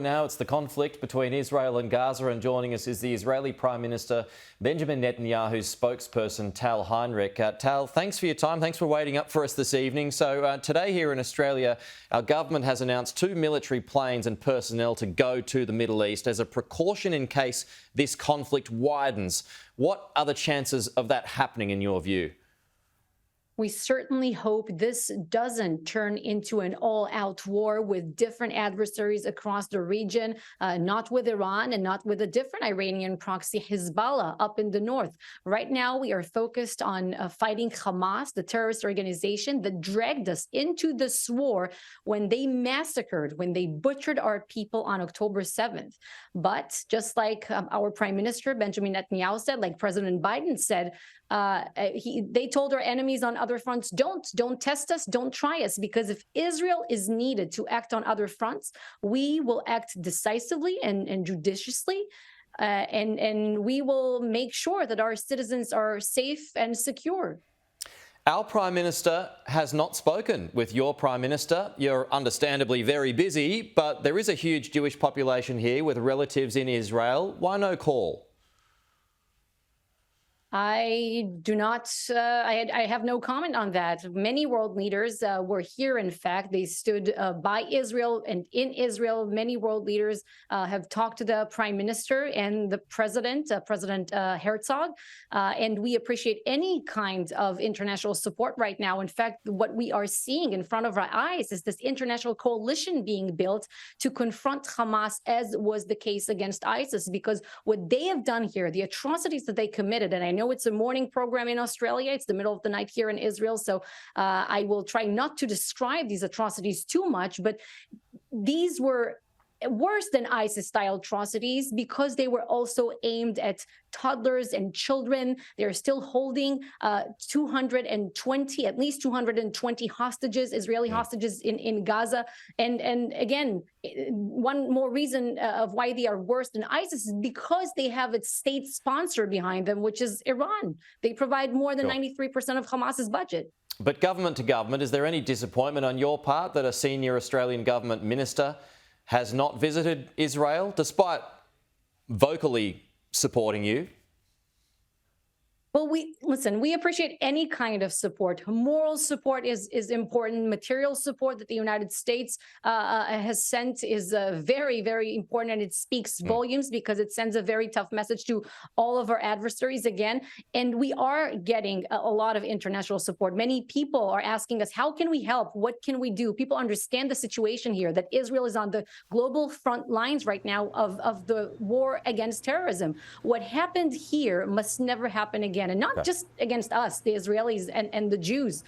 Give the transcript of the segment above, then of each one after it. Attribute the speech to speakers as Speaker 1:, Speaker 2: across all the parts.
Speaker 1: Now it's the conflict between Israel and Gaza, and joining us is the Israeli Prime Minister Benjamin Netanyahu's spokesperson Tal Heinrich. Tal, thanks for your time. Thanks for waiting up for us this evening. So today here in Australia, our government has announced 2 military planes and personnel to go to the Middle East as a precaution in case this conflict widens. What are the chances of that happening in your view?
Speaker 2: We certainly hope this doesn't turn into an all-out war with different adversaries across the region, not with Iran and not with a different Iranian proxy, Hezbollah, up in the north. Right now, we are focused on fighting Hamas, the terrorist organization that dragged us into this war when they massacred, when they butchered our people on October 7th. But just like our Prime Minister, Benjamin Netanyahu, said, like President Biden said, they told our enemies on other fronts, don't test us, don't try us, because if Israel is needed to act on other fronts, we will act decisively and judiciously, and we will make sure that our citizens are safe and secure.
Speaker 1: Our Prime Minister has not spoken with your Prime Minister. You're understandably very busy, but there is a huge Jewish population here with relatives in Israel. Why no call?
Speaker 2: I do not, I have no comment on that. Many world leaders were here, in fact. They stood by Israel and in Israel. Many world leaders have talked to the Prime Minister and the President, President Herzog, and we appreciate any kind of international support right now. In fact, what we are seeing in front of our eyes is this international coalition being built to confront Hamas, as was the case against ISIS, because what they have done here, the atrocities that they committed, and I know it's a morning program in Australia. It's the middle of the night here in Israel. So I will try not to describe these atrocities too much, but these were worse than ISIS-style atrocities because they were also aimed at toddlers and children. They're still holding at least 220 hostages, Israeli hostages in Gaza. And again, one more reason of why they are worse than ISIS is because they have a state sponsor behind them, which is Iran. They provide more than 93% of Hamas's budget.
Speaker 1: But government to government, is there any disappointment on your part that a senior Australian government minister has not visited Israel, despite vocally supporting you?
Speaker 2: Well, we appreciate any kind of support. Moral support is important. Material support that the United States has sent is very, very important, and it speaks volumes because it sends a very tough message to all of our adversaries again. And we are getting a lot of international support. Many people are asking us, how can we help? What can we do? People understand the situation here, that Israel is on the global front lines right now of the war against terrorism. What happened here must never happen again. And not just against us, the Israelis and the Jews.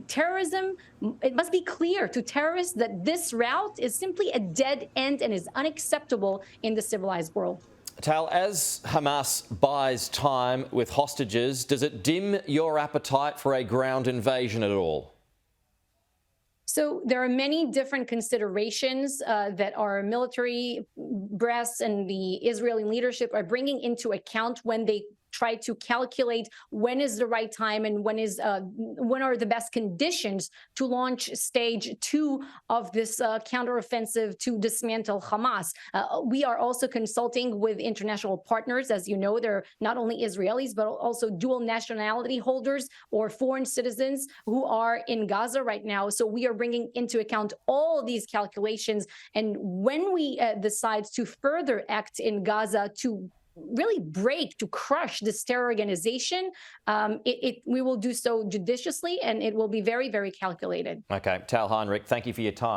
Speaker 2: Terrorism, it must be clear to terrorists that this route is simply a dead end and is unacceptable in the civilized world.
Speaker 1: Tal, as Hamas buys time with hostages, does it dim your appetite for a ground invasion at all?
Speaker 2: So there are many different considerations that our military brass and the Israeli leadership are bringing into account when they try to calculate when is the right time and when are the best conditions to launch stage 2 of this counteroffensive to dismantle Hamas. We are also consulting with international partners. As you know, they're not only Israelis, but also dual nationality holders or foreign citizens who are in Gaza right now. So we are bringing into account all these calculations. And when we decide to further act in Gaza to really to crush this terror organization, we will do so judiciously, and it will be very, very calculated.
Speaker 1: Okay, Tal Heinrich, thank you for your time.